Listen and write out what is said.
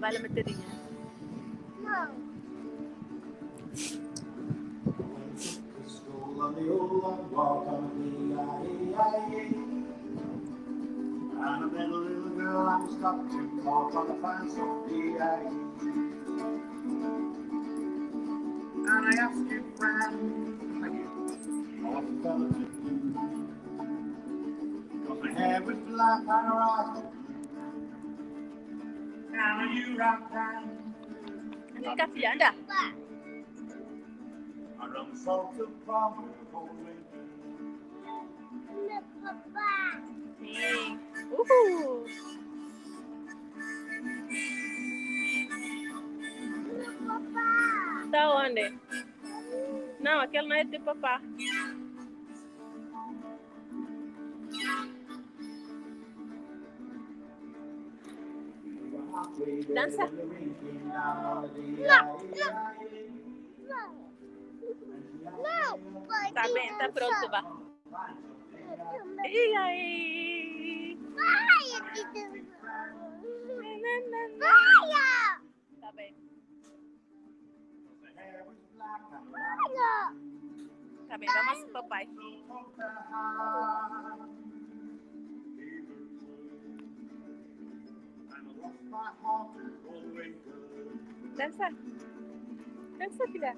Bala materinya. No. And I met a little girl I was stuck to talk on the fence of PIE. And I asked your friend, what the fella to do? Cause my hair was black and her eyes were blue. And you rock down. Ini kasih anda. I run salt to palm with a whole way. No, Papa. Nih. No, Papa. Tá onde? Não, aquele não é de papá. Dança. No, Tá bem, tá pronto, vá. E aí? Vai, Tá bem. Tá bem, vamos pro papai. Dança. Dança, filha.